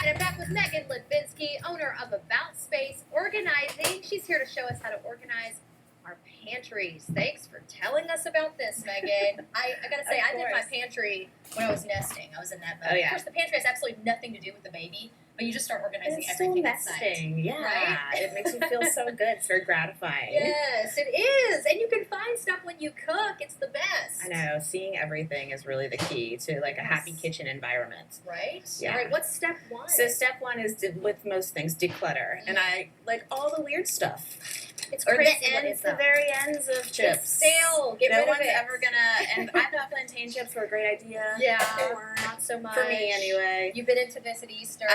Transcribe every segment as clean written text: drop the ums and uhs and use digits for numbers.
And I'm back with Megan Ludvinsky, owner of About Space Organizing. She's here to show us how to organize our pantries. Thanks for telling us about this, Megan. I gotta say, I did my pantry when I was nesting. I was in that mode. Oh, yeah. Of course, the pantry has absolutely nothing to do with the baby, but you just start organizing It's everything still inside. nesting. Yeah. Right? It makes you feel so good. It's very gratifying. Yes, it is. And you can find stuff when you cook. It's the best. I know. Seeing everything is really the key to like a happy kitchen environment. Right? Yeah. All right, what's step one? So step one is with most things, declutter. And I like all the weird stuff. It's Or crazy. the very ends of chips. It's stale. Get rid of No one's it. ever gonna. And I thought plantain chips were a great idea. Yeah, They weren't. not so much. For me, anyway. You've been into this at Easter.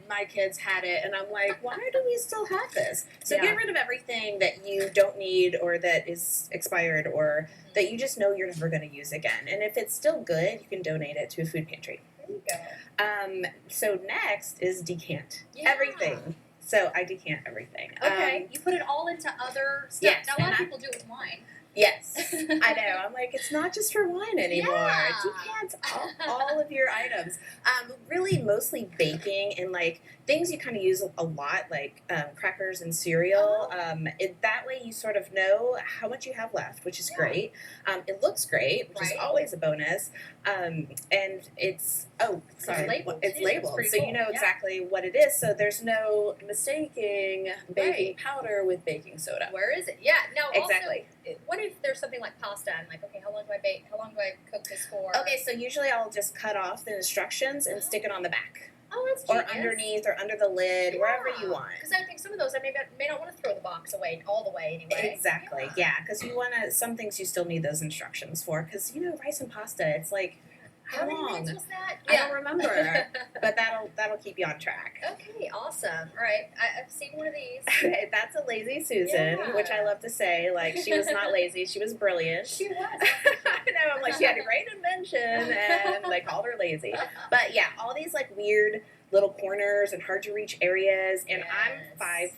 My kids had it, and I'm like, why do we still have this? So Yeah. get rid of everything that you don't need or that is expired or that you just know you're never going to use again. And if it's still good, you can donate it to a food pantry. There you go. So next is decant Yeah. everything. So I decant everything. Okay, you put it all into other stuff. Yes, Now, a lot and of people do it with wine. Yes, I know. I'm like, it's not just for wine anymore. Yeah. Decant all of your items. Really, mostly baking and like things you kind of use a lot, like crackers and cereal. That way, you sort of know how much you have left, which is great. It looks great, which is always a bonus. And it's labeled. It's too. labeled, It's so pretty you know cool. exactly what it is. So there's no mistaking baking powder with baking soda. Where is it? Yeah. Now, Exactly. Also, what if there's something like pasta? I'm like, okay, how long do I bake? How long do I cook this for? Okay, so usually I'll just cut off the instructions and stick it on the back. Oh, that's Or genius. underneath or under the lid, wherever you want. Because I think some of those I may not want to throw the box away all the way anyway. Exactly, yeah, because you want to, some things you still need those instructions for, because, you know, rice and pasta, it's like, how many long? minutes was that? I don't remember, but that'll keep you on track. Okay, awesome. All right, I've seen one of these. That's a lazy Susan, Yeah. which I love to say, like, she was not lazy, she was brilliant. She was. I know, I'm like, she had a great invention, and they called her lazy. But yeah, all these like weird little corners and hard to reach areas, and I'm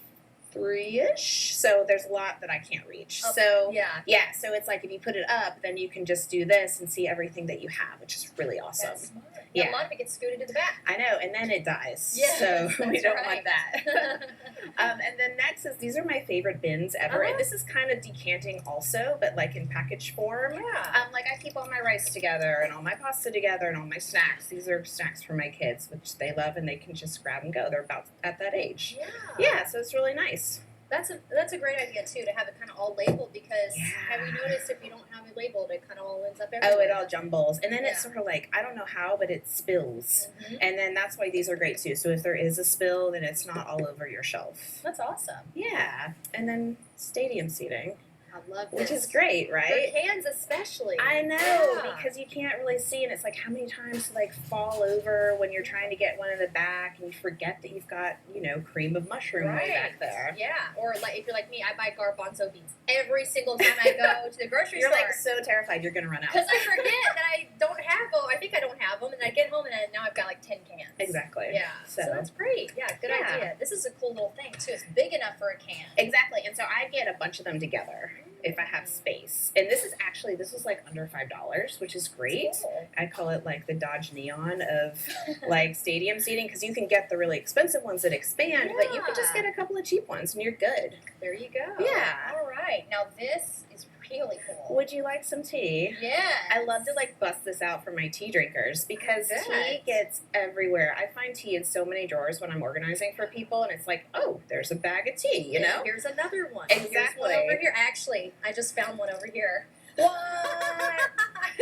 5'3"-ish, so there's a lot that I can't reach. Oh, so yeah, so it's like if you put it up, then you can just do this and see everything that you have, which is really awesome. That's smart. Yeah, a lot of it gets scooted to the back. I know, and then it dies. Yes, so we don't right. want that. And then next is, these are my favorite bins ever, and this is kind of decanting also, but like in package form. Yeah. Like I keep all my rice together and all my pasta together and all my snacks. These are snacks for my kids, which they love, and they can just grab and go. They're about at that age. Yeah, so it's really nice. That's a great idea too, to have it kind of all labeled, because have you noticed if you don't have it labeled, it kind of all ends up everywhere. Oh, it all jumbles, and then it's sort of like, I don't know how, but it spills, and then that's why these are great too. So if there is a spill, then it's not all over your shelf. That's awesome. Yeah, and then stadium seating. I love this. Which is great, right? For cans especially. I know, because you can't really see, and it's like how many times to like fall over when you're trying to get one in the back, and you forget that you've got, you know, cream of mushroom way back there. Yeah, or like if you're like me, I buy garbanzo beans every single time I go to the grocery store. You're like so terrified you're gonna run out. Because I forget that I don't have them. I think I don't have them, and I get home and now I've got like 10 cans. Exactly. Yeah. So that's great. Yeah, good idea. This is a cool little thing too. It's big enough for a can. Exactly. And so I get a bunch of them together if I have space. And this was like under $5, which is great. Cool. I call it like the Dodge Neon of like stadium seating, because you can get the really expensive ones that expand, but you can just get a couple of cheap ones and you're good. There you go. Yeah. All right. Now this is really cool. Would you like some tea? Yeah. I love to like bust this out for my tea drinkers, because tea gets everywhere. I find tea in so many drawers when I'm organizing for people, and it's like, oh, there's a bag of tea, you know? Here's another one. Exactly. Here's one over here. Actually, I just found one over here. What?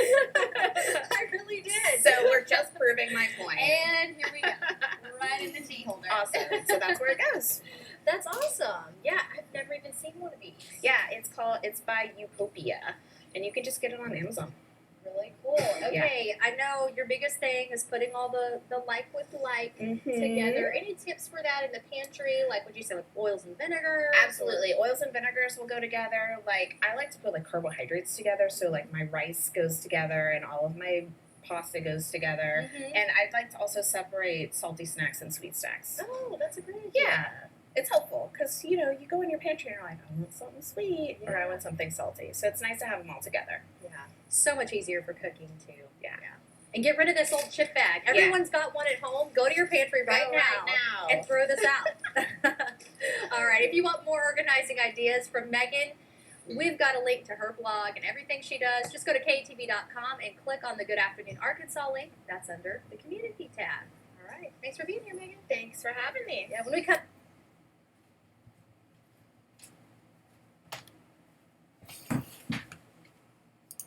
I really did. So we're just proving my point. And here we go. Right in the tea holder. Awesome. So that's where it goes. That's awesome. Yeah, I've never even seen one of these. Yeah, it's by Utopia, and you can just get it on Amazon. Really cool. Okay, I know your biggest thing is putting all the like with like together. Any tips for that in the pantry? Like, would you say like oils and vinegar? Absolutely. Oils and vinegars will go together. Like, I like to put like carbohydrates together, so like my rice goes together and all of my pasta goes together. And I'd like to also separate salty snacks and sweet snacks. Oh, that's a great idea. Yeah. It's helpful because, you know, you go in your pantry and you're like, I want something sweet or I want something salty. So it's nice to have them all together. Yeah. So much easier for cooking, too. Yeah. And get rid of this old chip bag. Everyone's got one at home. Go to your pantry right now and throw this out. All right. If you want more organizing ideas from Megan, we've got a link to her blog and everything she does. Just go to KATV.com and click on the Good Afternoon Arkansas link. That's under the Community tab. All right. Thanks for being here, Megan. Thanks for having me. Yeah, when we come